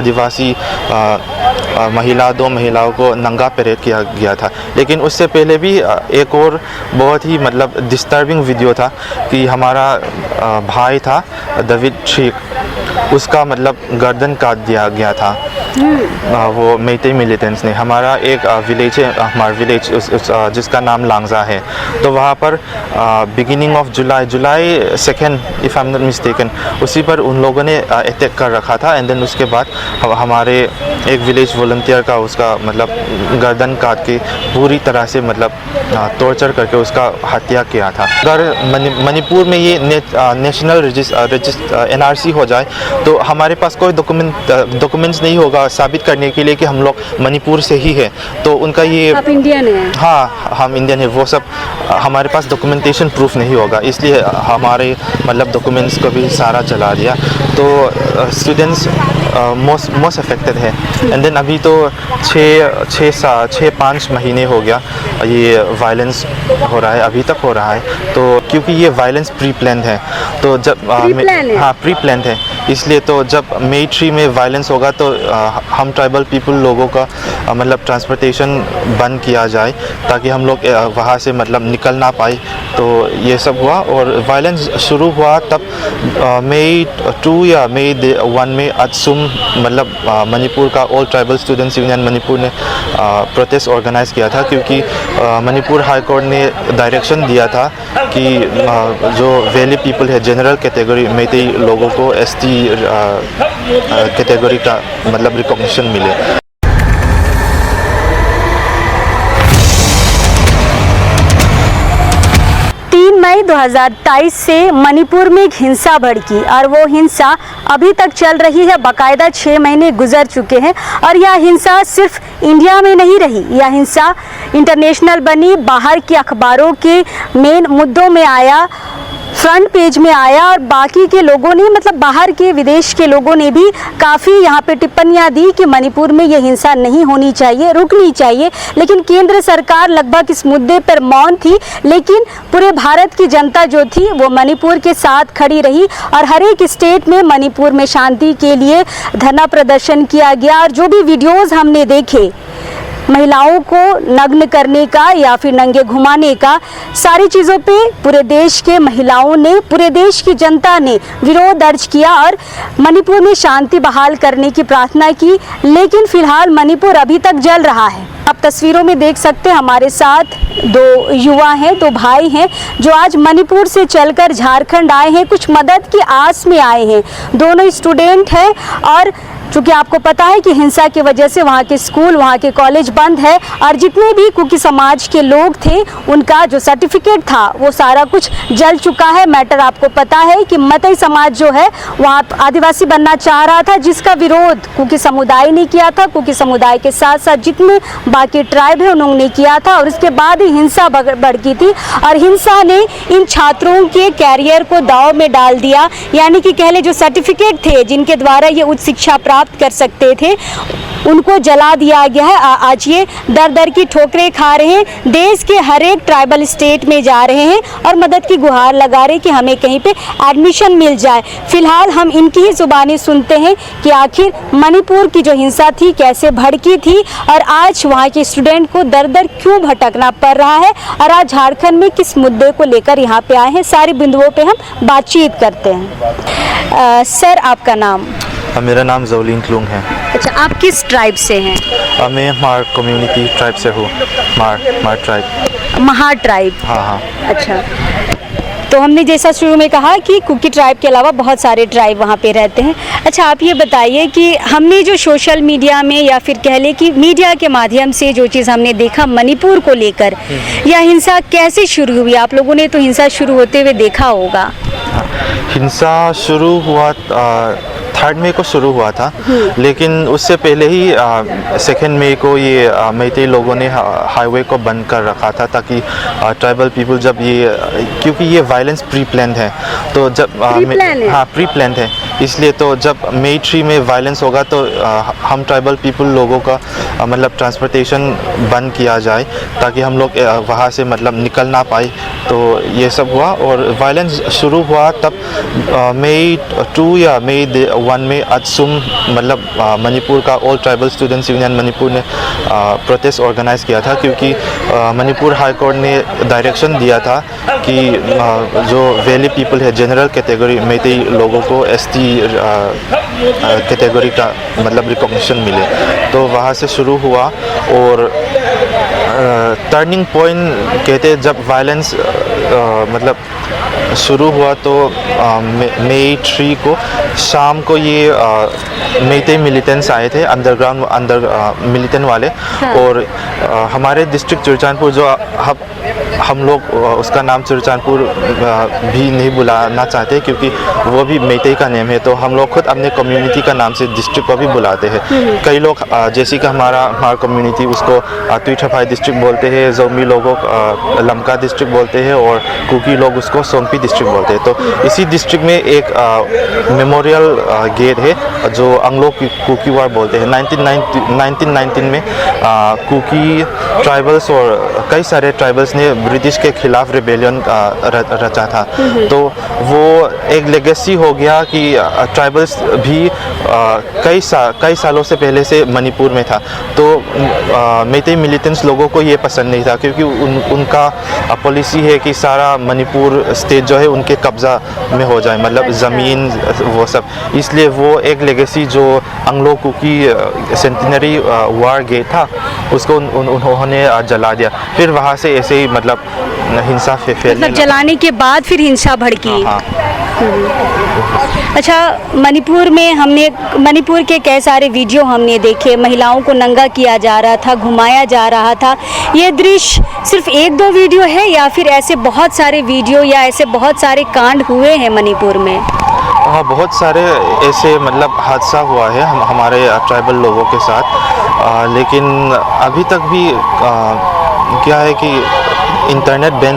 आदिवासी दो महिलाओं को नंगा परेड किया गया था। लेकिन उससे पहले भी एक और बहुत ही मतलब डिस्टर्बिंग वीडियो था कि हमारा भाई था डेविड शीक, उसका मतलब गर्दन काट दिया गया था। वो मेइतेई मिलिटेंट्स ने। हमारा एक विलेज है, हमारा विलेज जिसका नाम लांगजा है, तो वहाँ पर beginning of July 2 if I am not mistaken, उसी पर उन लोगों ने अटैक कर रखा था। एंड देन उसके बाद हमारे एक विलेज वॉलंटियर का उसका मतलब गर्दन काट के पूरी तरह से मतलब टॉर्चर करके उसका हत्या किया था। अगर मणिपुर में ये नेशनल NRC हो जाए तो हमारे पास कोई डॉक्यूमेंट्स नहीं होगा साबित करने के लिए कि हम लोग मणिपुर से ही है। तो उनका ये आप इंडियन हैं? हाँ, हम इंडियन है, वो सब हमारे पास डॉक्यूमेंटेशन प्रूफ नहीं होगा, इसलिए हमारे मतलब डॉक्यूमेंट्स को भी सारा चला दिया। तो स्टूडेंट्स मोस्ट अफेक्टेड है। एंड देन अभी तो 6-5 महीने हो गया ये वायलेंस हो रहा है, अभी तक हो रहा है। तो क्योंकि ये वायलेंस प्री प्लान्ड है, तो जब प्री प्लान्ड है, इसलिए तो जब मई 3 में वायलेंस होगा तो हम ट्राइबल पीपल लोगों का मतलब ट्रांसपोर्टेशन बंद किया जाए ताकि हम लोग वहाँ से मतलब निकल ना पाए। तो ये सब हुआ और वायलेंस शुरू हुआ तब मई 2 या मई 1 में अत्सुम मतलब मणिपुर का all tribal students union Manipur ने प्रोटेस्ट ऑर्गेनाइज किया था, क्योंकि मणिपुर हाई कोर्ट ने डायरेक्शन दिया था कि जो वैली पीपल है, जनरल कैटेगरी मेइतेई लोगों को ST कैटेगरी का मतलब रिकॉग्निशन मिले। मई 2023 से मणिपुर में एक हिंसा भड़की और वो हिंसा अभी तक चल रही है। बाकायदा 6 महीने गुजर चुके हैं और यह हिंसा सिर्फ इंडिया में नहीं रही, यह हिंसा इंटरनेशनल बनी, बाहर के अखबारों के मेन मुद्दों में आया, फ्रंट पेज में आया और बाकी के लोगों ने मतलब बाहर के विदेश के लोगों ने भी काफ़ी यहाँ पे टिप्पणियाँ दी कि मणिपुर में ये हिंसा नहीं होनी चाहिए, रुकनी चाहिए। लेकिन केंद्र सरकार लगभग इस मुद्दे पर मौन थी, लेकिन पूरे भारत की जनता जो थी वो मणिपुर के साथ खड़ी रही और हर एक स्टेट में मणिपुर में शांति के लिए धरना प्रदर्शन किया गया। और जो भी वीडियोज़ हमने देखे महिलाओं को नग्न करने का या फिर नंगे घुमाने का, सारी चीज़ों पे पूरे देश के महिलाओं ने, पूरे देश की जनता ने विरोध दर्ज किया और मणिपुर में शांति बहाल करने की प्रार्थना की। लेकिन फिलहाल मणिपुर अभी तक जल रहा है। आप तस्वीरों में देख सकते हैं हमारे साथ 2 युवा हैं, 2 भाई हैं जो आज मणिपुर से चलकर झारखंड आए हैं, कुछ मदद की आस में आए हैं। दोनों स्टूडेंट हैं और चूँकि आपको पता है कि हिंसा की वजह से वहाँ के स्कूल, वहाँ के कॉलेज बंद है और जितने भी कुकी समाज के लोग थे उनका जो सर्टिफिकेट था वो सारा कुछ जल चुका है। मैटर आपको पता है कि मेइतेई समाज जो है वहाँ आदिवासी बनना चाह रहा था, जिसका विरोध कुकी समुदाय ने किया था। कुकी समुदाय के साथ साथ जितने बाकी ट्राइब है उन्होंने किया था और उसके बाद ही हिंसा भड़की थी और हिंसा ने इन छात्रों के कैरियर को दांव में डाल दिया। यानी कि कहले जो सर्टिफिकेट थे जिनके द्वारा ये उच्च शिक्षा प्राप्त कर सकते थे उनको जला दिया गया है। आज ये दर दर की ठोकरें खा रहे हैं, देश के हर एक ट्राइबल स्टेट में जा रहे हैं और मदद की गुहार लगा रहे हैं कि हमें कहीं पे एडमिशन मिल जाए। फिलहाल हम इनकी ही जुबानी सुनते हैं कि आखिर मणिपुर की जो हिंसा थी कैसे भड़की थी और आज वहाँ के स्टूडेंट को दर दर क्यों भटकना पड़ रहा है और आज झारखंड में किस मुद्दे को लेकर यहाँ पे आए हैं। सारी बिंदुओं पे हम बातचीत करते हैं। सर, आपका नाम? मेरा नाम ज़ोलिन क्लुंग है। अच्छा, आप किस ट्राइब से हैं? मैं मार कम्युनिटी ट्राइब से हूँ। मार ट्राइब। महार ट्राइब? हाँ। अच्छा, तो हमने जैसा शुरू में कहा कि कुकी ट्राइब के अलावा बहुत सारे ट्राइब वहाँ पे रहते हैं। अच्छा, आप ये बताइए कि हमने जो सोशल मीडिया में या फिर कह लें कि मीडिया के माध्यम से जो चीज़ हमने देखा मणिपुर को लेकर, यह हिंसा कैसे शुरू हुई? आप लोगों ने तो हिंसा शुरू होते हुए देखा होगा। हिंसा शुरू हुआ 3 मई को शुरू हुआ था, लेकिन उससे पहले ही 2 मई को ये मेइतेई लोगों ने हाईवे को बंद कर रखा था ताकि ट्राइबल पीपल जब ये, क्योंकि ये वायलेंस प्री प्लान्ड है, तो जब प्री प्लान्ड है, इसलिए तो जब मई 3 में वायलेंस होगा तो हम ट्राइबल पीपल लोगों का मतलब ट्रांसपोर्टेशन बंद किया जाए ताकि हम लोग वहाँ से मतलब निकल ना पाए। तो ये सब हुआ और वायलेंस शुरू हुआ तब मई 2 या मई 2001 में अत्सुम मतलब मणिपुर का all tribal students union Manipur ने प्रोटेस्ट ऑर्गेनाइज किया था, क्योंकि मणिपुर हाई कोर्ट ने डायरेक्शन दिया था कि जो वैली पीपल है जनरल कैटेगरी मैतेई लोगों को एसटी कैटेगरी का मतलब रिकॉग्निशन मिले। तो वहाँ से शुरू हुआ और टर्निंग पॉइंट कहते जब वायलेंस मतलब शुरू हुआ तो मई 3 को शाम को ये मैतेई मिलिटेंट्स आए थे अंडर मिलिटेंट वाले। हाँ। और हमारे डिस्ट्रिक्ट चुरचानपुर जो हम लोग उसका नाम चुरचानपुर भी नहीं बुलाना चाहते, क्योंकि वो भी मैतेई का नेम है। तो हम लोग खुद अपने कम्युनिटी का नाम से डिस्ट्रिक्ट को भी बुलाते हैं। कई लोग जैसे कि हमारा कम्युनिटी उसको तुइठापाई डिस्ट्रिक्ट बोलते हैं, जोमी लोगों लमका डिस्ट्रिक्ट बोलते हैं और कुकी लोग उसको सोमपी डिस्ट्रिक्ट बोलते हैं। तो इसी डिस्ट्रिक्ट में एक मेमोरियल गेट है जो अंग्लो कुकी वार बोलते हैं। 1919 में कुकी ट्राइबल्स और कई सारे ट्राइबल्स ने ब्रिटिश के खिलाफ रिबेलियन रचा था। तो वो एक लेगेसी हो गया कि ट्राइबल्स भी कई सालों से पहले से मणिपुर में था। तो मैतेई मिलिटेंट्स लोगों को ये पसंद नहीं था, क्योंकि उनका पॉलिसी है कि सारा मणिपुर स्टेट जो है उनके कब्जा में हो जाए, मतलब ज़मीन वो सब। इसलिए वो एक लेगेसी जो अंग्लो कुकी सेंटिनरी वार गेट था उसको उन्होंने जला दिया। फिर वहाँ से ऐसे ही मतलब हिंसा फैलने मतलब जलाने के बाद फिर हिंसा भड़की। हाँ। अच्छा, मणिपुर के कई सारे वीडियो हमने देखे, महिलाओं को नंगा किया जा रहा था, घुमाया जा रहा था। ये दृश्य सिर्फ 1-2 वीडियो है या फिर ऐसे बहुत सारे वीडियो या ऐसे बहुत सारे कांड हुए हैं मणिपुर में? हाँ, बहुत सारे ऐसे मतलब हादसा हुआ है हमारे ट्राइबल लोगों के साथ। लेकिन अभी तक भी क्या है कि इंटरनेट बैन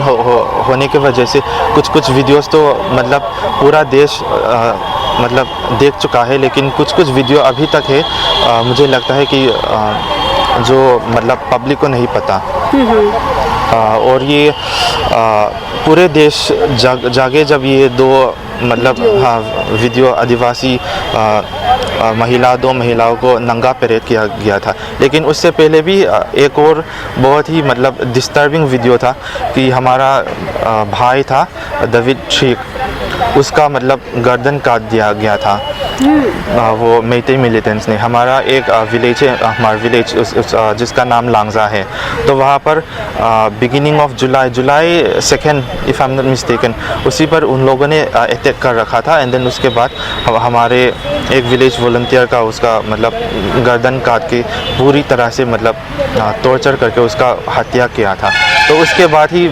होने की वजह से कुछ वीडियोस तो मतलब पूरा देश मतलब देख चुका है, लेकिन कुछ वीडियो अभी तक है मुझे लगता है कि जो मतलब पब्लिक को नहीं पता। और ये पूरे देश जागे जब ये 2 मतलब वीडियो आदिवासी दो महिलाओं को नंगा परेड किया गया था। लेकिन उससे पहले भी एक और बहुत ही मतलब डिस्टर्बिंग वीडियो था कि हमारा भाई था डेविड शीक, उसका मतलब गर्दन काट दिया गया था। वो मैतेई मिलिटेंट्स ने। हमारा एक विलेज है, हमारा विलेज जिसका नाम लांगजा है। तो वहाँ पर beginning of July 2 if I am not mistaken, उसी पर उन लोगों ने अटैक कर रखा था। एंड देन उसके बाद हमारे एक विलेज वॉलंटियर का उसका मतलब गर्दन काट के पूरी तरह से मतलब टॉर्चर करके उसका हत्या किया था। तो उसके बाद ही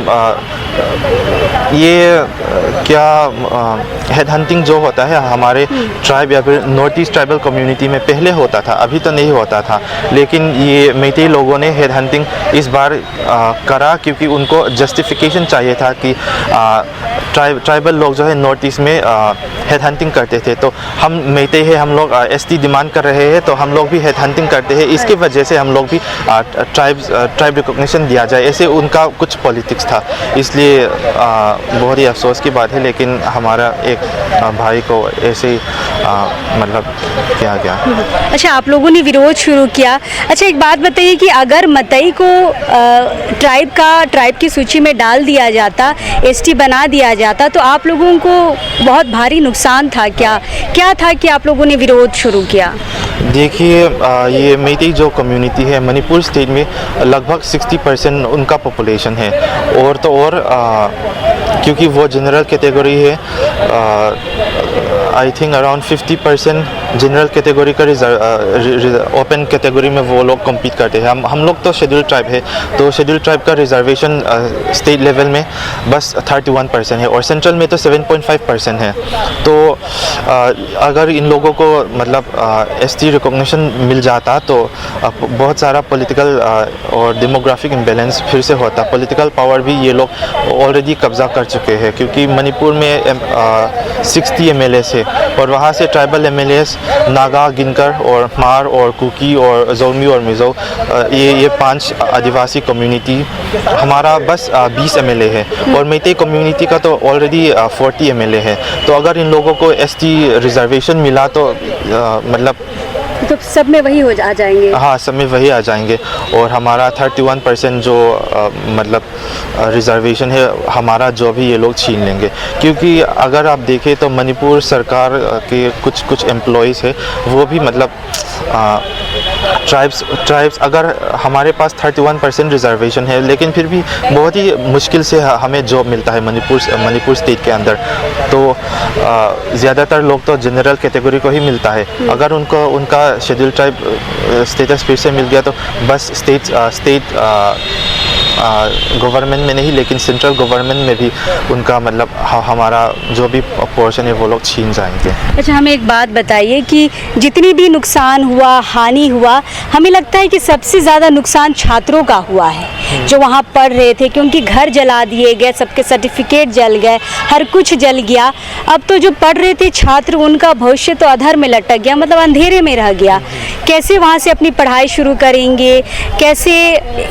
ये क्या हेड हंटिंग जो होता है हमारे ट्राइब या फिर नॉर्थ ईस्ट ट्राइबल कम्युनिटी में पहले होता था, अभी तो नहीं होता था। लेकिन ये मैतेई लोगों ने हेड हंटिंग इस बार करा, क्योंकि उनको जस्टिफिकेशन चाहिए था कि ट्राइबल लोग जो है नॉर्थ ईस्ट में हेड हंटिंग करते थे। तो हम मैतेई है, हम लोग एसटी डिमांड कर रहे हैं, तो हम लोग भी हेड हंटिंग करते हैं। इसकी वजह से हम लोग भी ट्राइब रिकॉग्निशन दिया जाए, ऐसे उनका कुछ पॉलिटिक्स था। इसलिए बहुत ही अफसोस की बात है, लेकिन हमारा एक भाई को ऐसे ही मतलब किया गया। अच्छा, आप लोगों ने विरोध शुरू किया। अच्छा, एक बात बताइए कि अगर मतई को ट्राइब की सूची में डाल दिया जाता, एसटी बना दिया जाता, तो आप लोगों को बहुत भारी नुकसान था क्या था कि आप लोगों ने विरोध शुरू किया? देखिए, ये मैतेई जो कम्युनिटी है मणिपुर स्टेट में लगभग 60% उनका पॉपुलेशन है। और तो और क्योंकि वो जनरल कैटेगरी है, I think around 50% general category का ओपन कैटेगरी में वो लोग कम्पीट करते हैं। हम लोग तो शेड्यूल ट्राइब है, तो शेड्यूल ट्राइब का रिजर्वेशन स्टेट लेवल में बस 31% है और सेंट्रल में तो 7.5% है। तो अगर इन लोगों को मतलब एसटी रिकॉग्निशन मिल जाता तो बहुत सारा पॉलिटिकल और डेमोग्राफिक इम्बैलेंस फिर से होता। पॉलिटिकल पावर भी ये लोग ऑलरेडी कब्जा कर चुके हैं, क्योंकि मणिपुर में 60 MLAs है और वहाँ से ट्राइबल MLAs नागा, गिनकर और मार और कुकी और जोमी और मिज़ो, ये 5 आदिवासी कम्युनिटी हमारा बस 20 MLA है और मैते कम्युनिटी का तो ऑलरेडी 40 MLA है। तो अगर इन लोगों को ST रिजर्वेशन मिला तो मतलब तो सब में वही आ जाएंगे। हाँ, सब में वही आ जाएंगे और हमारा 31% जो मतलब रिजर्वेशन है हमारा जो भी ये लोग छीन लेंगे। क्योंकि अगर आप देखें तो मणिपुर सरकार के कुछ एम्प्लॉइज़ है वो भी मतलब ट्राइब्स अगर हमारे पास 31% रिजर्वेशन है लेकिन फिर भी बहुत ही मुश्किल से हमें जॉब मिलता है मणिपुर स्टेट के अंदर। तो ज़्यादातर लोग तो जनरल कैटेगरी को ही मिलता है। अगर उनको उनका शेड्यूल ट्राइब स्टेटस फिर से मिल गया तो बस स्टेट गवर्नमेंट में नहीं लेकिन सेंट्रल गवर्नमेंट में भी उनका मतलब हमारा जो भी पोर्शन है वो लोग छीन जाएंगे। अच्छा, हमें एक बात बताइए कि जितनी भी नुकसान हुआ, हानि हुआ, हमें लगता है कि सबसे ज़्यादा नुकसान छात्रों का हुआ है जो वहाँ पढ़ रहे थे, क्योंकि घर जला दिए गए, सबके सर्टिफिकेट जल गए, हर कुछ जल गया। अब तो जो पढ़ रहे थे छात्र, उनका भविष्य तो अधर में लटक गया, मतलब अंधेरे में रह गया। कैसे वहाँ से अपनी पढ़ाई शुरू करेंगे, कैसे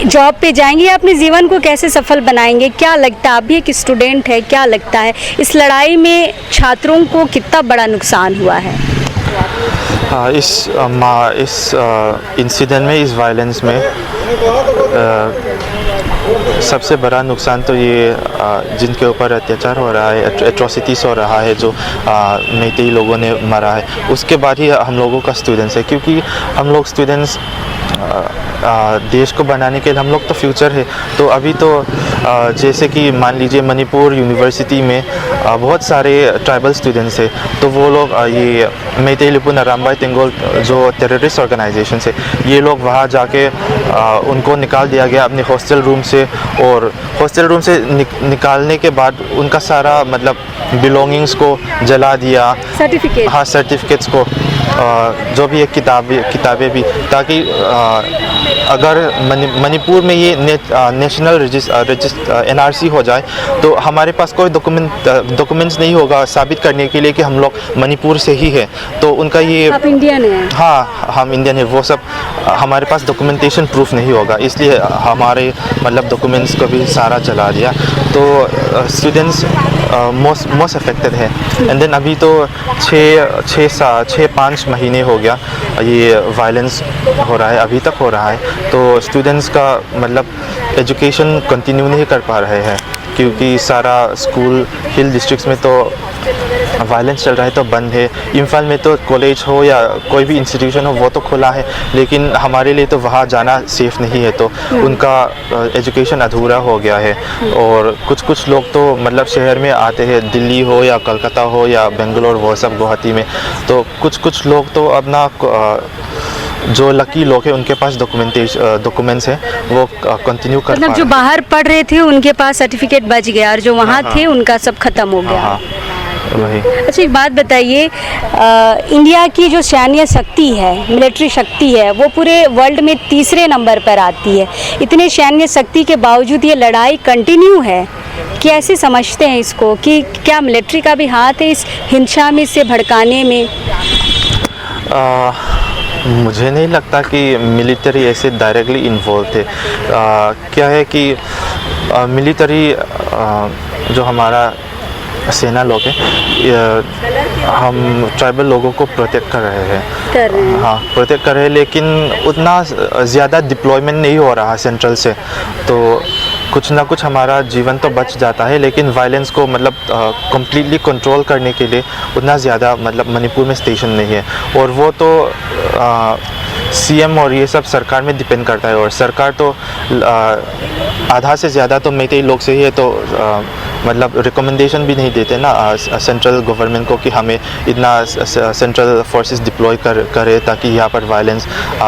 जॉब पे जाएंगे, अपने जीवन को कैसे सफल बनाएंगे? क्या लगता है, आप भी एक स्टूडेंट है, क्या लगता है इस लड़ाई में छात्रों को कितना बड़ा नुकसान हुआ है? इस इंसिडेंट में, इस वायलेंस में सबसे बड़ा नुकसान तो ये जिनके ऊपर अत्याचार हो रहा है, एट्रोसिटीज़ हो रहा है, जो मैतेई लोगों ने मरा है, उसके बाद ही हम लोगों का स्टूडेंट्स है। क्योंकि हम लोग स्टूडेंट्स देश को बनाने के लिए हम लोग तो फ्यूचर है। तो अभी तो जैसे कि मान लीजिए मणिपुर यूनिवर्सिटी में बहुत सारे ट्राइबल स्टूडेंट्स हैं, तो वो लोग ये मैतेई लिपु नाराम्बाई तेंगोल जो टेररिस्ट ऑर्गेनाइजेशन है, ये लोग वहाँ जाके उनको निकाल दिया गया अपने हॉस्टल रूम से। और हॉस्टल रूम से निकालने के बाद उनका सारा मतलब बिलोंगिंग्स को जला दिया, सर्टिफिकेट्स को, जो भी एक किताबें भी, ताकि अगर मणिपुर में ये नेशनल NRC हो जाए तो हमारे पास कोई डॉक्यूमेंट्स नहीं होगा साबित करने के लिए कि हम लोग मणिपुर से ही है। तो उनका ये, आप इंडियन हैं? हाँ, हम इंडियन है, वो सब हमारे पास डॉक्यूमेंटेशन प्रूफ नहीं होगा, इसलिए हमारे मतलब डॉक्यूमेंट्स को भी सारा जला दिया। तो स्टूडेंट्स मोस्ट अफेक्टेड है। एंड देन अभी तो 6-5 महीने हो गया ये वायलेंस हो रहा है, अभी तक हो रहा है। तो स्टूडेंट्स का मतलब एजुकेशन कंटिन्यू नहीं कर पा रहे हैं, क्योंकि सारा स्कूल हिल डिस्ट्रिक्ट्स में तो वायलेंस चल रहा है, तो बंद है। इम्फाल में तो कॉलेज हो या कोई भी इंस्टीट्यूशन हो वो तो खुला है, लेकिन हमारे लिए तो वहाँ जाना सेफ़ नहीं है, तो उनका एजुकेशन अधूरा हो गया है। और कुछ लोग तो मतलब शहर में आते हैं, दिल्ली हो या कलकत्ता हो या बेंगलोर, वो सब गुवाहाटी में, तो कुछ लोग तो अपना जो लकी लोग हैं उनके पास डॉक्यूमेंट्स हैं वो कंटिन्यू कर, मतलब जो बाहर पढ़ रहे थे उनके पास सर्टिफिकेट बच गया और जो वहाँ थे उनका सब खत्म हो गया। हाँ, वही। अच्छा, एक बात बताइए, इंडिया की जो सैन्य शक्ति है, मिलिट्री शक्ति है, वो पूरे वर्ल्ड में 3रे नंबर पर आती है। इतने सैन्य शक्ति के बावजूद ये लड़ाई कंटिन्यू है। कैसे समझते हैं इसको कि क्या मिलिट्री का भी हाथ है इस हिंसा में, इसे भड़काने में? मुझे नहीं लगता कि मिलिट्री ऐसे डायरेक्टली इन्वॉल्व थे। क्या है कि मिलिट्री जो हमारा सेना लोग हैं, हम ट्राइबल लोगों को प्रोटेक्ट कर रहे हैं। हाँ, प्रोटेक्ट कर रहे हैं, लेकिन उतना ज़्यादा डिप्लॉयमेंट नहीं हो रहा सेंट्रल से, तो कुछ ना कुछ हमारा जीवन तो बच जाता है। लेकिन वायलेंस को मतलब कम्प्लीटली कंट्रोल करने के लिए उतना ज़्यादा मतलब मणिपुर में स्टेशन नहीं है, और वो तो CM और ये सब सरकार में डिपेंड करता है। और सरकार तो आधा से ज़्यादा तो मैतेई लोग से ही है, तो मतलब रिकमेंडेशन भी नहीं देते ना सेंट्रल गवर्नमेंट को कि हमें इतना सेंट्रल फोर्सेस डिप्लॉय करे ताकि यहाँ पर वायलेंस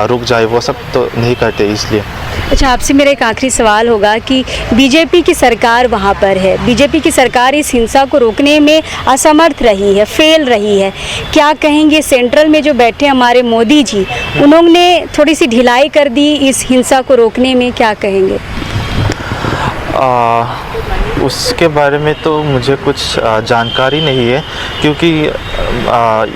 रुक जाए, वो सब तो नहीं करते, इसलिए। अच्छा, आपसे मेरा एक आखिरी सवाल होगा कि बीजेपी की सरकार वहाँ पर है, बीजेपी की सरकार इस हिंसा को रोकने में असमर्थ रही है, फेल रही है। क्या कहेंगे सेंट्रल में जो बैठे हमारे मोदी जी, उन्होंने थोड़ी सी ढिलाई कर दी इस हिंसा को रोकने में, क्या कहेंगे? उसके बारे में तो मुझे कुछ जानकारी नहीं है, क्योंकि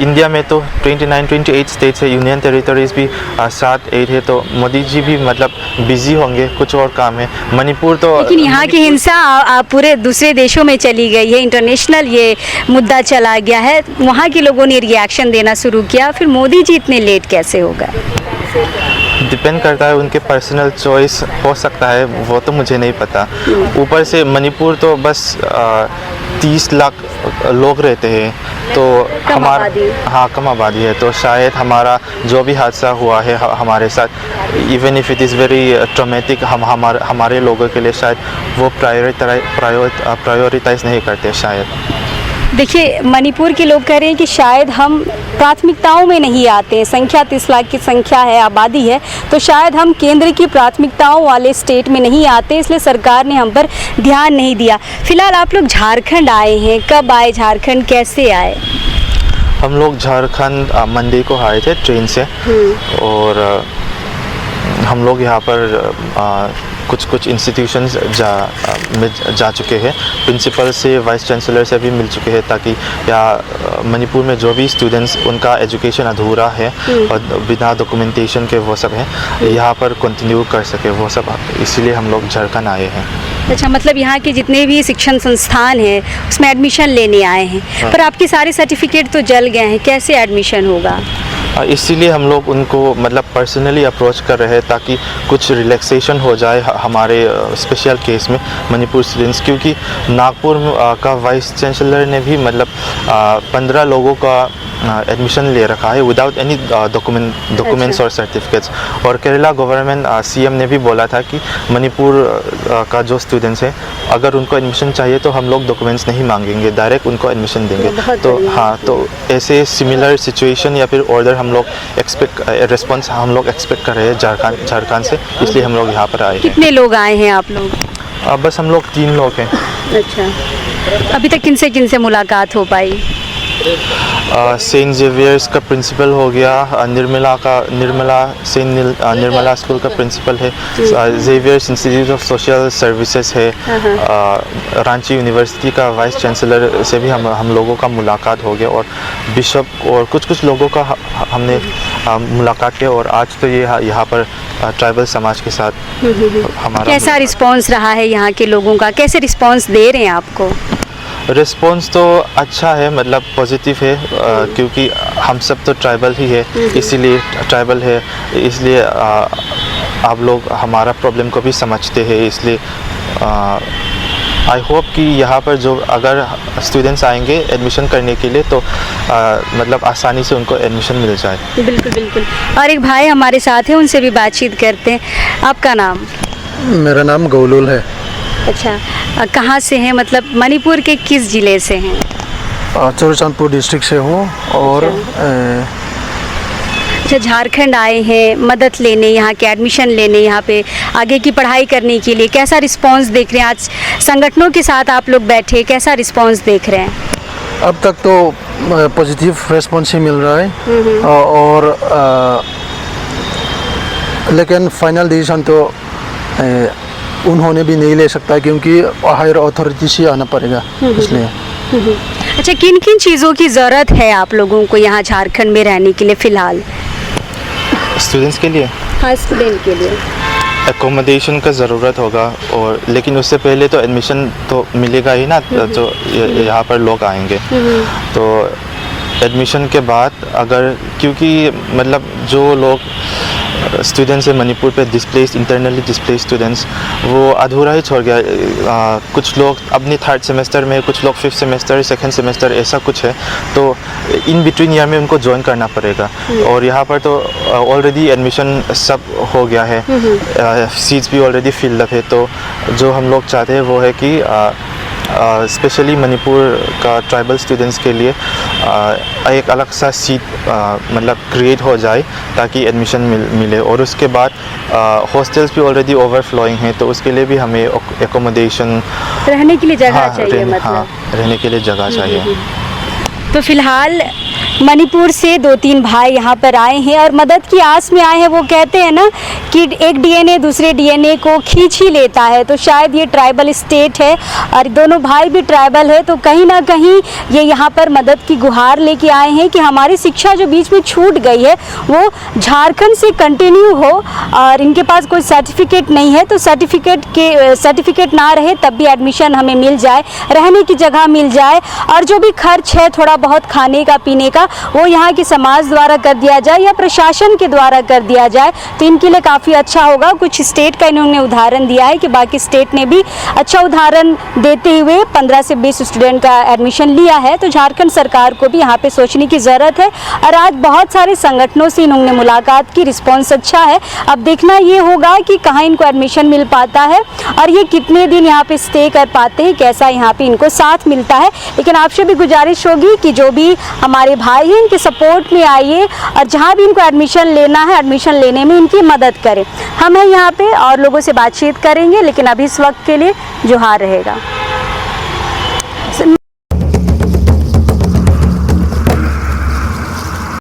इंडिया में तो 28 स्टेट्स है, यूनियन टेरिटरीज भी 7-8 है, तो मोदी जी भी मतलब बिजी होंगे, कुछ और काम है। मणिपुर तो लेकिन यहाँ की हिंसा पूरे दूसरे देशों में चली गई है, इंटरनेशनल ये मुद्दा चला गया है, वहाँ के लोगों ने रिएक्शन देना शुरू किया, फिर मोदी जी इतने लेट कैसे हो गए? डिपेंड करता है, उनके पर्सनल चॉइस हो सकता है, वो तो मुझे नहीं पता। ऊपर से मणिपुर तो बस 30 लाख लोग रहते हैं, तो हमारा कम आबादी है, तो शायद हमारा जो भी हादसा हुआ है हमारे साथ, even if it is very traumatic, हमारे लोगों के लिए शायद वो प्रायोरिटाइज नहीं करते शायद। देखिए, मणिपुर के लोग कह रहे हैं कि शायद हम प्राथमिकताओं में नहीं आते हैं, संख्या 30 लाख की संख्या है, आबादी है, तो शायद हम केंद्र की प्राथमिकताओं वाले स्टेट में नहीं आते, इसलिए सरकार ने हम पर ध्यान नहीं दिया। फिलहाल आप लोग झारखंड आए हैं, कब आए झारखंड, कैसे आए? हम लोग झारखंड मंडे को आए थे ट्रेन से, और हम लोग यहाँ पर कुछ इंस्टीट्यूशंस में जा चुके हैं, प्रिंसिपल से, वाइस चांसलर से भी मिल चुके हैं, ताकि यहाँ मणिपुर में जो भी स्टूडेंट्स उनका एजुकेशन अधूरा है और बिना डॉक्यूमेंटेशन के वो सब हैं, यहाँ पर कंटिन्यू कर सके वो सब, इसीलिए हम लोग झारखंड आए हैं। अच्छा, मतलब यहाँ के जितने भी शिक्षण संस्थान हैं उसमें एडमिशन लेने आए हैं, पर आपके सारे सर्टिफिकेट तो जल गए हैं, कैसे एडमिशन होगा? इसीलिए हम लोग उनको मतलब पर्सनली अप्रोच कर रहे हैं, ताकि कुछ रिलैक्सेशन हो जाए हमारे स्पेशल केस में मणिपुर स्टूडेंट्स, क्योंकि नागपुर का वाइस चांसलर ने भी मतलब 15 लोगों का एडमिशन ले रखा है विदाउट एनी डॉक्यूमेंट्स और सर्टिफिकेट्स, और केरला गवर्नमेंट सीएम ने भी बोला था कि मणिपुर का जो स्टूडेंट्स हैं, अगर उनको एडमिशन चाहिए तो हम लोग डॉक्यूमेंट्स नहीं मांगेंगे, डायरेक्ट उनको एडमिशन देंगे। तो हाँ, तो ऐसे सिमिलर सिचुएशन या फिर ऑर्डर हम लोग रिस्पॉन्स हम लोग एक्सपेक्ट कर रहे हैं झारखंड से, इसलिए हम लोग यहाँ पर आए हैं। कितने लोग आए हैं आप लोग? बस हम लोग 3 लोग हैं। अच्छा, अभी तक किनसे मुलाकात हो पाई? सेंट जेवियर्स का प्रिंसिपल हो गया, निर्मला स्कूल का प्रिंसिपल है, Xavier's institute of social services है, रांची यूनिवर्सिटी का वाइस चांसलर से भी हम लोगों का मुलाकात हो गया, और बिशप और कुछ लोगों का हमने मुलाकात किया, और आज तो ये यहाँ पर ट्राइबल समाज के साथ हमारा। कैसा रिस्पॉन्स रहा है यहाँ के लोगों का, कैसे रिस्पॉन्स दे रहे हैं आपको? रिस्पॉन्स तो अच्छा है, मतलब पॉजिटिव है, क्योंकि हम सब तो ट्राइबल ही है, इसीलिए ट्राइबल है, इसलिए आप लोग हमारा प्रॉब्लम को भी समझते हैं, इसलिए आई होप कि यहाँ पर जो अगर स्टूडेंट्स आएंगे एडमिशन करने के लिए, तो मतलब आसानी से उनको एडमिशन मिल जाए। बिल्कुल। और एक भाई हमारे साथ हैं, उनसे भी बातचीत करते हैं। आपका नाम? मेरा नाम गौलुल है। अच्छा, कहाँ से हैं, मतलब मणिपुर के किस ज़िले से हैं? चुरचांदपुर डिस्ट्रिक्ट से हूँ, और अच्छा, झारखंड आए हैं मदद लेने, यहाँ के एडमिशन लेने, यहाँ पे आगे की पढ़ाई करने के लिए, कैसा रिस्पांस देख रहे हैं? आज संगठनों के साथ आप लोग बैठे, कैसा रिस्पांस देख रहे हैं? अब तक तो पॉजिटिव रेस्पॉन्स ही मिल रहा है, और लेकिन फाइनल डिसीजन तो उन्होंने भी नहीं ले सकता, क्योंकि हायर अथॉरिटी से आना पड़ेगा, इसलिए। अच्छा, किन किन चीज़ों की ज़रूरत है आप लोगों को यहाँ झारखंड में रहने के लिए फ़िलहाल? स्टूडेंट्स के लिए? हाँ, स्टूडेंट के लिए एकोमोडेशन का ज़रूरत होगा, और लेकिन उससे पहले तो एडमिशन तो मिलेगा ही ना, जो यहाँ पर लोग आएंगे, तो एडमिशन के बाद अगर, क्योंकि मतलब जो लोग स्टूडेंट्स हैं मणिपुर पे इंटरनली डिस्प्लेस्ड स्टूडेंट्स, वो अधूरा ही छोड़ गया। कुछ लोग अपनी 3rd सेमेस्टर में, कुछ लोग 5th सेमेस्टर, 2nd सेमेस्टर, ऐसा कुछ है, तो इन बिटवीन ईयर में उनको ज्वाइन करना पड़ेगा। और यहाँ पर तो ऑलरेडी एडमिशन सब हो गया है, सीट्स भी ऑलरेडी फिल्ड अप है, तो जो हम लोग चाहते हैं वो है कि स्पेशली मणिपुर का ट्राइबल स्टूडेंट्स के लिए एक अलग सा सीट मतलब क्रिएट हो जाए, ताकि एडमिशन मिले, और उसके बाद हॉस्टल्स भी ऑलरेडी ओवरफ्लोइंग हैं, तो उसके लिए भी हमें एकोमोडेशन, रहने के लिए जगह चाहिए, मतलब रहने के लिए जगह चाहिए। तो फिलहाल मणिपुर से 2-3 भाई यहाँ पर आए हैं और मदद की आस में आए हैं। वो कहते हैं ना कि एक डीएनए दूसरे डीएनए को खींच ही लेता है, तो शायद ये ट्राइबल स्टेट है और दोनों भाई भी ट्राइबल है, तो कहीं ना कहीं ये यहाँ पर मदद की गुहार लेके आए हैं कि हमारी शिक्षा जो बीच में छूट गई है वो झारखंड से कंटिन्यू हो। और इनके पास कोई सर्टिफिकेट नहीं है, तो सर्टिफिकेट ना रहे तब भी एडमिशन हमें मिल जाए, रहने की जगह मिल जाए और जो भी खर्च है थोड़ा बहुत खाने का पीने का वो यहाँ के समाज द्वारा कर दिया जाए या प्रशासन के द्वारा कर दिया जाए, तो इनके लिए काफ़ी अच्छा होगा। कुछ स्टेट का इन्होंने उदाहरण दिया है कि बाकी स्टेट ने भी अच्छा उदाहरण देते हुए 15 से 20 स्टूडेंट का एडमिशन लिया है, तो झारखंड सरकार को भी यहाँ पे सोचने की ज़रूरत है। और आज बहुत सारे संगठनों से इन्होंने मुलाकात की, रिस्पॉन्स अच्छा है। अब देखना ये होगा कि कहाँ इनको एडमिशन मिल पाता है और ये कितने दिन यहाँ पे स्टे कर पाते हैं, कैसा यहाँ पे इनको साथ मिलता है। लेकिन आपसे भी गुजारिश होगी कि जो भी हमारे भाई हैं इनके सपोर्ट में आइए और जहाँ भी इनको एडमिशन लेना है एडमिशन लेने में इनकी मदद करें। हम हैं यहाँ पे और लोगों से बातचीत करेंगे, लेकिन अभी इस वक्त के लिए जोहार रहेगा।